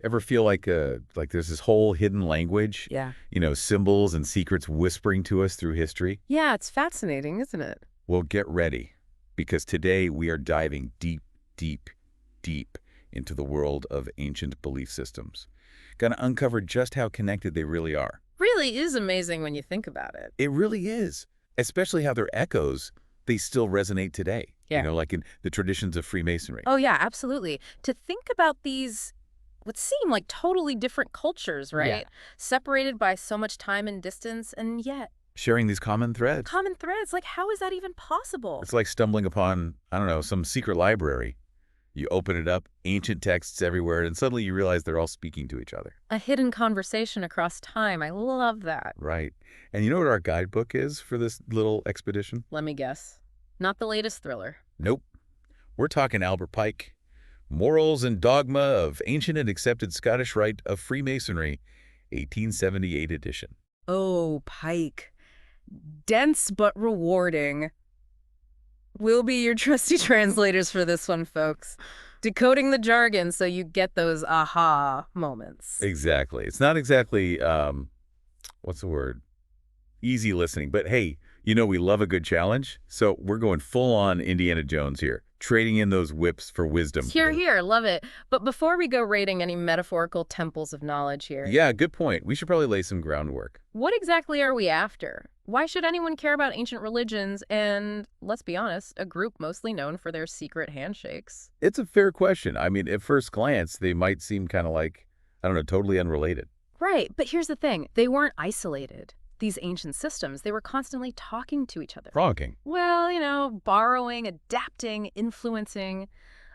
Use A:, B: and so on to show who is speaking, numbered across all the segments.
A: Ever feel like there's this whole hidden language?
B: Yeah.
A: Symbols and secrets whispering to us through history?
B: Yeah, it's fascinating, isn't it?
A: Well, get ready, because today we are diving deep, deep, deep into the world of ancient belief systems. Gonna uncover just how connected they really are.
B: Really is amazing when you think about it.
A: It really is, especially how their echoes, they still resonate today.
B: Yeah.
A: Like in the traditions of Freemasonry.
B: Oh, yeah, absolutely. To think about these, what seem like totally different cultures, right?
A: Yeah.
B: Separated by so much time and distance, and yet
A: Sharing these common threads.
B: common threads. Like, how is that even possible?
A: It's like stumbling upon, I don't know, some secret library. You open it up, ancient texts everywhere, and suddenly you realize they're all speaking to each other.
B: A hidden conversation across time. I love that.
A: Right. And you know what our guidebook is for this little expedition?
B: Let me guess. Not the latest thriller.
A: Nope. We're talking Albert Pike, Morals and Dogma of Ancient and Accepted Scottish Rite of Freemasonry, 1878 edition.
B: Oh, Pike. Dense but rewarding. We'll be your trusty translators for this one, folks. Decoding the jargon so you get those aha moments.
A: Exactly. It's not exactly, what's the word? Easy listening. But hey, we love a good challenge. So we're going full on Indiana Jones here, trading in those whips for wisdom.
B: Here, love it. But before we go raiding any metaphorical temples of knowledge here.
A: Yeah, good point. We should probably lay some groundwork.
B: What exactly are we after? Why should anyone care about ancient religions and, let's be honest, a group mostly known for their secret handshakes?
A: It's a fair question. I mean, at first glance, they might seem kind of like, I don't know, totally unrelated.
B: Right, but here's the thing. They weren't isolated. These ancient systems, they were constantly talking to each other.
A: Frogging.
B: Well, borrowing, adapting, influencing,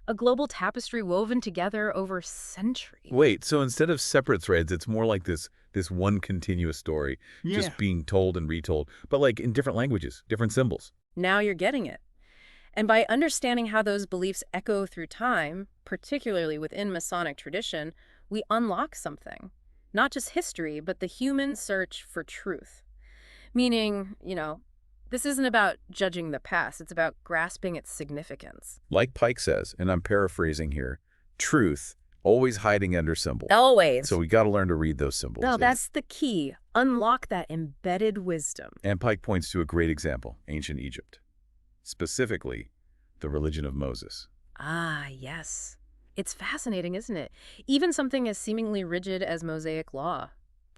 B: a global tapestry woven together over centuries.
A: Wait, so instead of separate threads, it's more like this one continuous story, just being told and retold, but like in different languages, different symbols.
B: Now you're getting it. And by understanding how those beliefs echo through time, particularly within Masonic tradition, we unlock something. Not just history, but the human search for truth. Meaning, this isn't about judging the past. It's about grasping its significance.
A: Like Pike says, and I'm paraphrasing here, truth always hiding under symbols.
B: Always.
A: So we got to learn to read those symbols.
B: No, that's the key. Unlock that embedded wisdom.
A: And Pike points to a great example, ancient Egypt. Specifically, the religion of Moses.
B: Ah, yes. It's fascinating, isn't it? Even something as seemingly rigid as Mosaic law.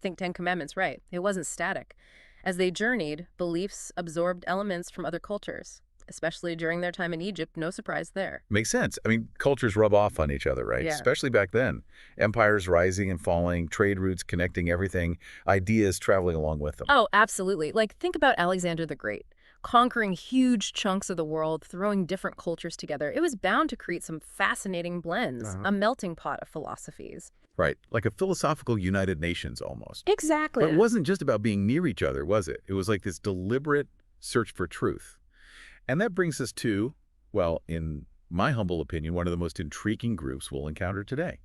B: Think 10 Commandments, right? It wasn't static. As they journeyed, beliefs absorbed elements from other cultures, especially during their time in Egypt. No surprise there.
A: Makes sense. I mean, cultures rub off on each other, right?
B: Yeah.
A: Especially back then. Empires rising and falling, trade routes connecting everything, ideas traveling along with them.
B: Oh, absolutely. Like, think about Alexander the Great. Conquering huge chunks of the world, throwing different cultures together. It was bound to create some fascinating blends, a melting pot of philosophies.
A: Right, like a philosophical United Nations almost.
B: Exactly.
A: But it wasn't just about being near each other, was it? It was like this deliberate search for truth. And that brings us to, well, in my humble opinion, one of the most intriguing groups we'll encounter today.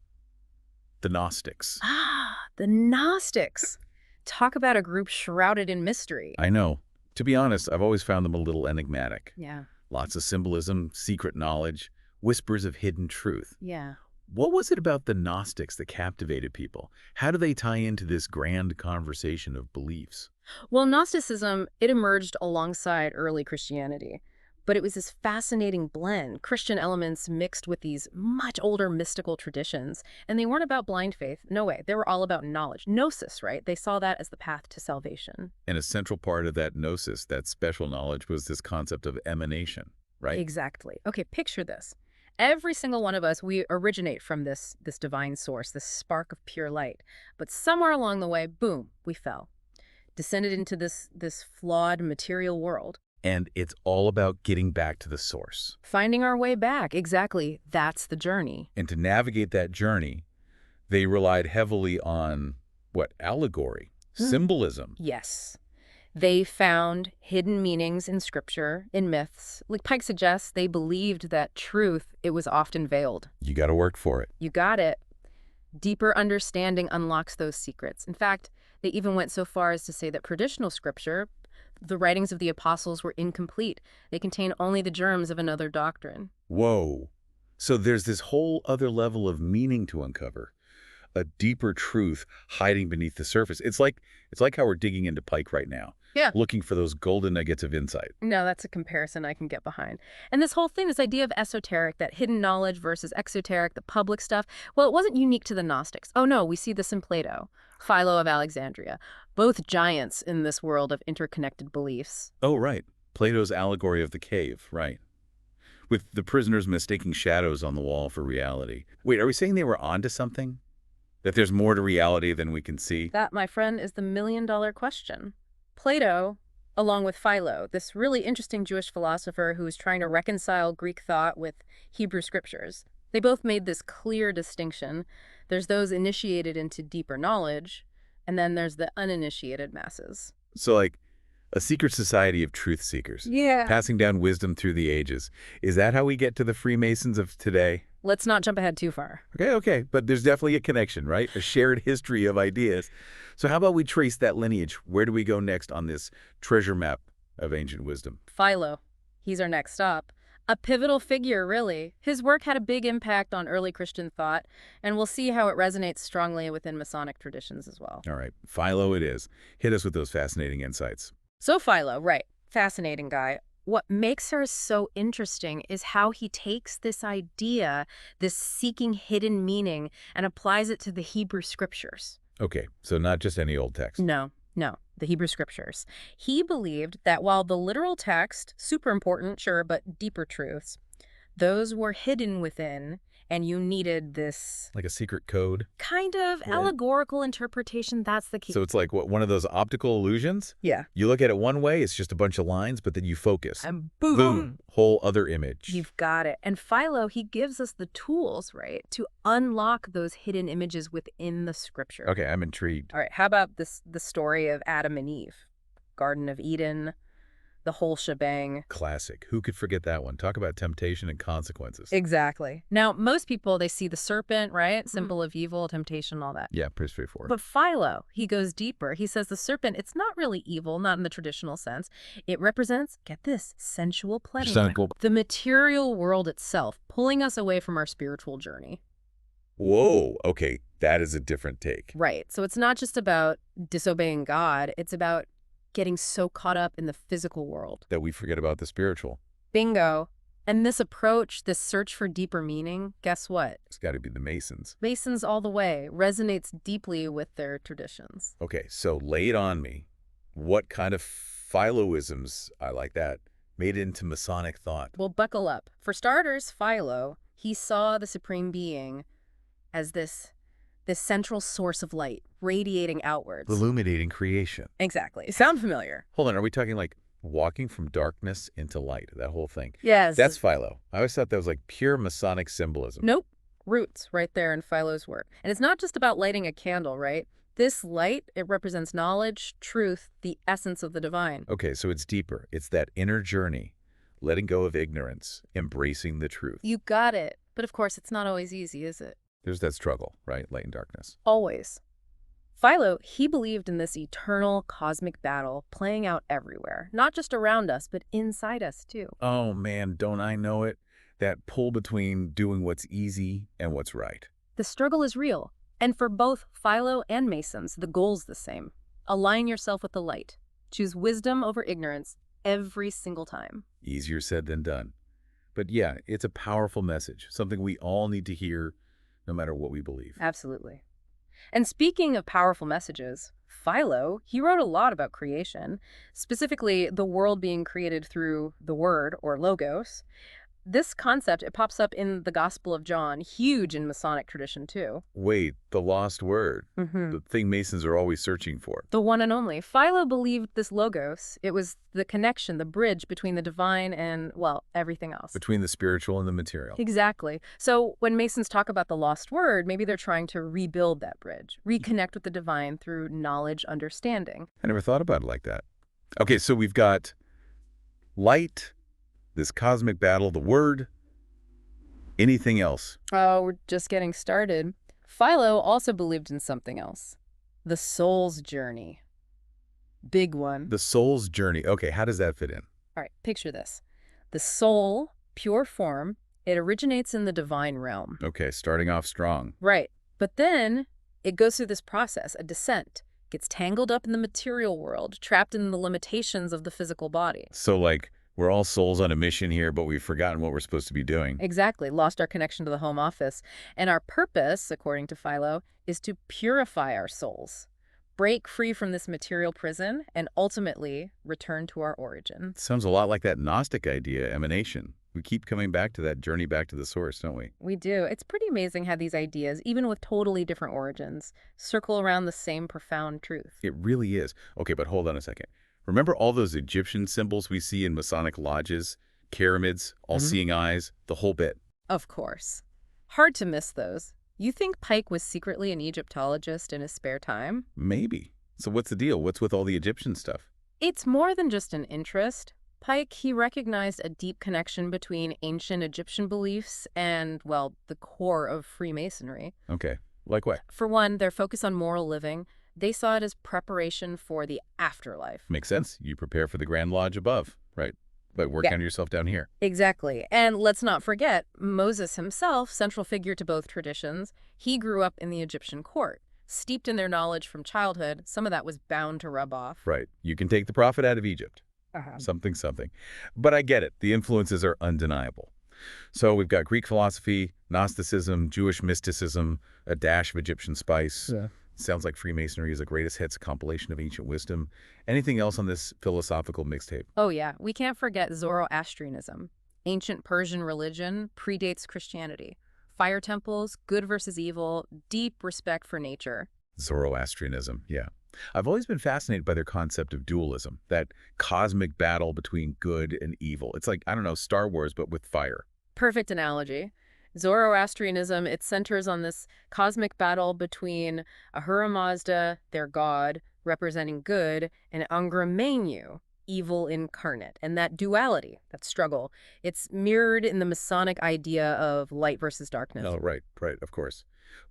A: The Gnostics.
B: Ah, the Gnostics. Talk about a group shrouded in mystery.
A: I know. To be honest, I've always found them a little enigmatic.
B: Yeah.
A: Lots of symbolism, secret knowledge, whispers of hidden truth.
B: Yeah.
A: What was it about the Gnostics that captivated people? How do they tie into this grand conversation of beliefs?
B: Well, Gnosticism, it emerged alongside early Christianity. But it was this fascinating blend, Christian elements mixed with these much older mystical traditions. And they weren't about blind faith. No way. They were all about knowledge. Gnosis, right? They saw that as the path to salvation.
A: And a central part of that gnosis, that special knowledge, was this concept of emanation, right?
B: Exactly. Okay, picture this. Every single one of us, we originate from this divine source, this spark of pure light. But somewhere along the way, boom, we fell. Descended into this flawed material world.
A: And it's all about getting back to the source.
B: Finding our way back. Exactly. That's the journey.
A: And to navigate that journey, they relied heavily on, allegory, symbolism.
B: Yes. They found hidden meanings in scripture, in myths. Like Pike suggests, they believed that truth, it was often veiled.
A: You got to work for it.
B: You got it. Deeper understanding unlocks those secrets. In fact, they even went so far as to say that traditional scripture, the writings of the apostles, were incomplete. They contain only the germs of another doctrine.
A: Whoa. So there's this whole other level of meaning to uncover. a deeper truth hiding beneath the surface. It's like how we're digging into Pike right now,
B: Yeah.
A: looking for those golden nuggets of insight.
B: No, that's a comparison I can get behind. And this whole thing, this idea of esoteric, that hidden knowledge versus exoteric, the public stuff, well, it wasn't unique to the Gnostics. Oh no, we see this in Plato, Philo of Alexandria, both giants in this world of interconnected beliefs.
A: Oh, right. Plato's allegory of the cave, right. With the prisoners mistaking shadows on the wall for reality. Wait, are we saying they were onto something? That there's more to reality than we can see?
B: That, my friend, is the million-dollar question. Plato, along with Philo, this really interesting Jewish philosopher who was trying to reconcile Greek thought with Hebrew scriptures, they both made this clear distinction. There's those initiated into deeper knowledge, and then there's the uninitiated masses.
A: So like a secret society of truth seekers.
B: Yeah.
A: Passing down wisdom through the ages. Is that how we get to the Freemasons of today?
B: Let's not jump ahead too far.
A: Okay. But there's definitely a connection, right? A shared history of ideas. So how about we trace that lineage? Where do we go next on this treasure map of ancient wisdom?
B: Philo. He's our next stop. A pivotal figure, really. His work had a big impact on early Christian thought, and we'll see how it resonates strongly within Masonic traditions as well.
A: All right. Philo it is. Hit us with those fascinating insights.
B: So Philo, right. Fascinating guy. What makes her so interesting is how he takes this idea, this seeking hidden meaning, and applies it to the Hebrew scriptures.
A: Okay, so not just any old text.
B: No, the Hebrew scriptures. He believed that while the literal text, super important, sure, but deeper truths, those were hidden within, and you needed this
A: Like a secret code?
B: kind of
A: Right.
B: allegorical interpretation. That's the key.
A: So it's like one of those optical illusions?
B: Yeah.
A: You look at it one way, it's just a bunch of lines, but then you focus.
B: And boom.
A: Boom. Whole other image.
B: You've got it. And Philo, he gives us the tools, right, to unlock those hidden images within the scripture.
A: Okay, I'm intrigued.
B: All right, how about the story of Adam and Eve? Garden of Eden, the whole shebang.
A: Classic. Who could forget that one? Talk about temptation and consequences.
B: Exactly. Now, most people, they see the serpent, right? Symbol of evil, temptation, all that.
A: Yeah, pretty straightforward.
B: But Philo, he goes deeper. He says the serpent, it's not really evil, not in the traditional sense. It represents, get this, sensual pleasure.
A: Sensual.
B: The material world itself, pulling us away from our spiritual journey.
A: Whoa, okay, that is a different take.
B: Right. So it's not just about disobeying God. It's about getting so caught up in the physical world.
A: That we forget about the spiritual.
B: Bingo. And this approach, this search for deeper meaning, guess what?
A: It's got to be the Masons.
B: Masons all the way, resonates deeply with their traditions.
A: Okay, so lay it on me. What kind of Philoisms, I like that, made into Masonic thought?
B: Well, buckle up. For starters, Philo, he saw the Supreme Being as this central source of light, radiating outwards.
A: Illuminating creation.
B: Exactly. Sound familiar?
A: Hold on, are we talking like walking from darkness into light, that whole thing?
B: Yes.
A: That's Philo. I always thought that was like pure Masonic symbolism.
B: Nope. Roots right there in Philo's work. And it's not just about lighting a candle, right? This light, it represents knowledge, truth, the essence of the divine.
A: Okay, so it's deeper. It's that inner journey, letting go of ignorance, embracing the truth.
B: You got it. But of course, it's not always easy, is it?
A: There's that struggle, right? Light and darkness.
B: Always. Philo, he believed in this eternal cosmic battle playing out everywhere, not just around us, but inside us too.
A: Oh man, don't I know it? That pull between doing what's easy and what's right.
B: The struggle is real. And for both Philo and Masons, the goal's the same. Align yourself with the light. Choose wisdom over ignorance every single time.
A: Easier said than done. But yeah, it's a powerful message, something we all need to hear no matter what we believe.
B: Absolutely. And speaking of powerful messages, Philo, he wrote a lot about creation, specifically the world being created through the word, or logos. This concept, it pops up in the Gospel of John, huge in Masonic tradition too.
A: Wait, the lost word,
B: Mm-hmm.
A: the thing Masons are always searching for.
B: The one and only. Philo believed this logos, it was the connection, the bridge between the divine and, well, everything else.
A: Between the spiritual and the material.
B: Exactly. So when Masons talk about the lost word, maybe they're trying to rebuild that bridge, reconnect with the divine through knowledge, understanding.
A: I never thought about it like that. Okay, so we've got light, this cosmic battle, the word, anything else?
B: Oh, we're just getting started. Philo also believed in something else. The soul's journey. Big one.
A: The soul's journey. Okay, how does that fit in?
B: All right, picture this. The soul, pure form, it originates in the divine realm.
A: Okay, starting off strong.
B: Right. But then It goes through this process, a descent, gets tangled up in the material world, trapped in the limitations of the physical body.
A: So, like, we're all souls on a mission here, but we've forgotten what we're supposed to be doing.
B: Exactly, lost our connection to the home office. And our purpose, according to Philo, is to purify our souls, break free from this material prison, and ultimately return to our origin.
A: Sounds a lot like that Gnostic idea, emanation. We keep coming back to that journey back to the source, don't we?
B: We do. It's pretty amazing how these ideas, even with totally different origins, circle around the same profound truth.
A: It really is. Okay, but hold on a second. Remember all those Egyptian symbols we see in Masonic lodges? Pyramids, all-seeing eyes, the whole bit.
B: Of course. Hard to miss those. You think Pike was secretly an Egyptologist in his spare time?
A: Maybe. So what's the deal? What's with all the Egyptian stuff?
B: It's more than just an interest. Pike, he recognized a deep connection between ancient Egyptian beliefs and, well, the core of Freemasonry.
A: Okay. Like what?
B: For one, their focus on moral living. They saw it as preparation for the afterlife.
A: Makes sense. You prepare for the Grand Lodge above, right? But work on yourself down here.
B: Exactly. And let's not forget, Moses himself, central figure to both traditions, he grew up in the Egyptian court. Steeped in their knowledge from childhood, some of that was bound to rub off.
A: Right. You can take the prophet out of Egypt. Something, something. But I get it. The influences are undeniable. So we've got Greek philosophy, Gnosticism, Jewish mysticism, a dash of Egyptian spice.
C: Yeah.
A: Sounds like Freemasonry is a greatest hits compilation of ancient wisdom. Anything else on this philosophical mixtape?
B: Oh yeah, we can't forget Zoroastrianism. Ancient Persian religion predates Christianity. Fire temples, good versus evil, deep respect for nature.
A: Zoroastrianism, yeah. I've always been fascinated by their concept of dualism, that cosmic battle between good and evil. It's like, I don't know, Star Wars, but with fire.
B: Perfect analogy. Zoroastrianism, it centers on this cosmic battle between Ahura Mazda, their god, representing good, and Angra Mainyu, evil incarnate. And that duality, that struggle, it's mirrored in the Masonic idea of light versus darkness.
A: Oh, right, of course.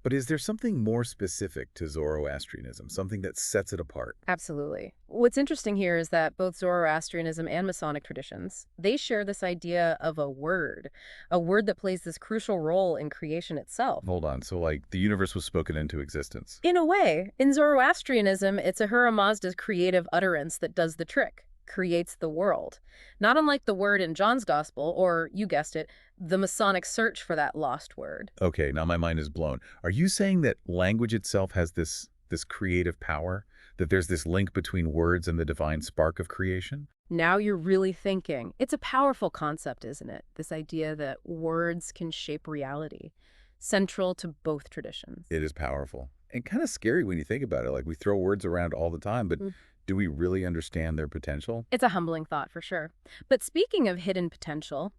A: But is there something more specific to Zoroastrianism, something that sets it apart?
B: Absolutely. What's interesting here is that both Zoroastrianism and Masonic traditions, they share this idea of a word that plays this crucial role in creation itself.
A: Hold on, so like the universe was spoken into existence.
B: In a way, in Zoroastrianism, it's Ahura Mazda's creative utterance that does the trick, creates the world. Not unlike the word in John's Gospel, or, you guessed it, the Masonic search for that lost word.
A: Okay, now my mind is blown. Are you saying that language itself has this creative power? That there's this link between words and the divine spark of creation?
B: Now you're really thinking. It's a powerful concept, isn't it? This idea that words can shape reality, central to both traditions.
A: It is powerful. And kind of scary when you think about it. Like, we throw words around all the time, but do we really understand their potential?
B: It's a humbling thought, for sure. But speaking of hidden potential,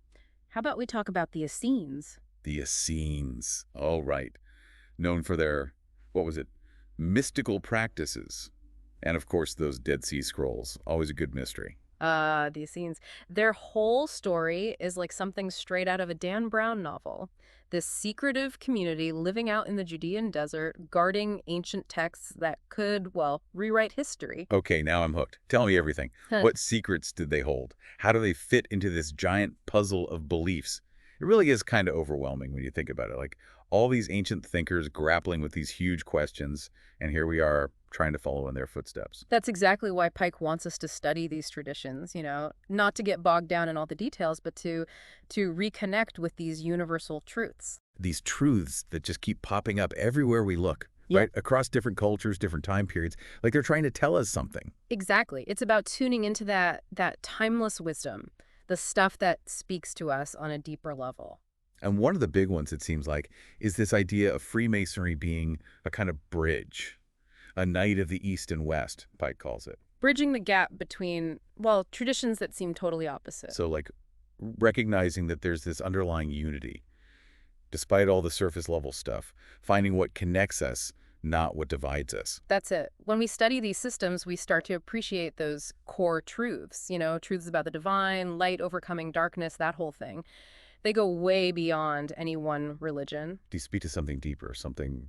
B: how about we talk about the Essenes?
A: The Essenes. Oh, right. Known for their, what was it, mystical practices. And, of course, those Dead Sea Scrolls. Always a good mystery.
B: The Essenes. Their whole story is like something straight out of a Dan Brown novel. This secretive community living out in the Judean desert, guarding ancient texts that could, well, rewrite history.
A: Okay, now I'm hooked. Tell me everything. What secrets did they hold? How do they fit into this giant puzzle of beliefs? It really is kind of overwhelming when you think about it. Like, all these ancient thinkers grappling with these huge questions, and here we are trying to follow in their footsteps.
B: That's exactly why Pike wants us to study these traditions, not to get bogged down in all the details, but to reconnect with these universal truths.
A: These truths that just keep popping up everywhere we look, right? Across different cultures, different time periods, like they're trying to tell us something.
B: Exactly. It's about tuning into that timeless wisdom, the stuff that speaks to us on a deeper level.
A: And one of the big ones, it seems like, is this idea of Freemasonry being a kind of bridge, a knight of the East and West, Pike calls it.
B: Bridging the gap between, well, traditions that seem totally opposite.
A: So, like, recognizing that there's this underlying unity, despite all the surface level stuff, finding what connects us, not what divides us.
B: That's it. When we study these systems, we start to appreciate those core truths, truths about the divine, light overcoming darkness, that whole thing. They go way beyond any one religion.
A: Do you speak to something deeper, something,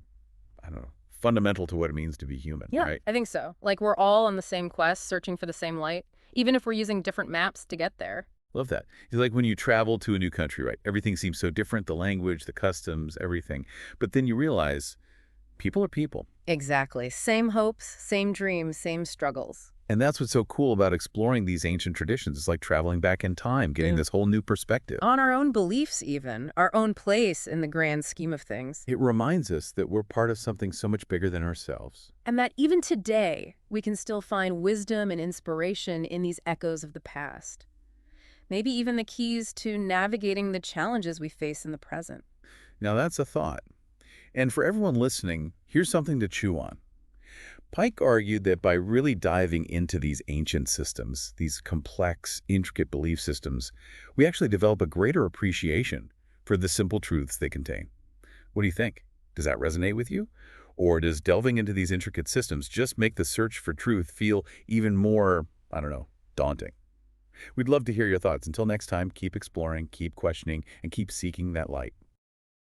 A: I don't know, fundamental to what it means to be human, right?
B: I think so. Like, we're all on the same quest, searching for the same light, even if we're using different maps to get there.
A: Love that. It's like when you travel to a new country, right? Everything seems so different, the language, the customs, everything. But then you realize People are people.
B: Exactly. Same hopes, same dreams, same struggles.
A: And that's what's so cool about exploring these ancient traditions. It's like traveling back in time, getting
B: Yeah.
A: this whole new perspective.
B: On our own beliefs even, our own place in the grand scheme of things.
A: It reminds us that we're part of something so much bigger than ourselves.
B: And that even today, we can still find wisdom and inspiration in these echoes of the past. Maybe even the keys to navigating the challenges we face in the present.
A: Now that's a thought. And for everyone listening, here's something to chew on. Pike argued that by really diving into these ancient systems, these complex, intricate belief systems, we actually develop a greater appreciation for the simple truths they contain. What do you think? Does that resonate with you? Or does delving into these intricate systems just make the search for truth feel even more, I don't know, daunting? We'd love to hear your thoughts. Until next time, keep exploring, keep questioning, and keep seeking that light.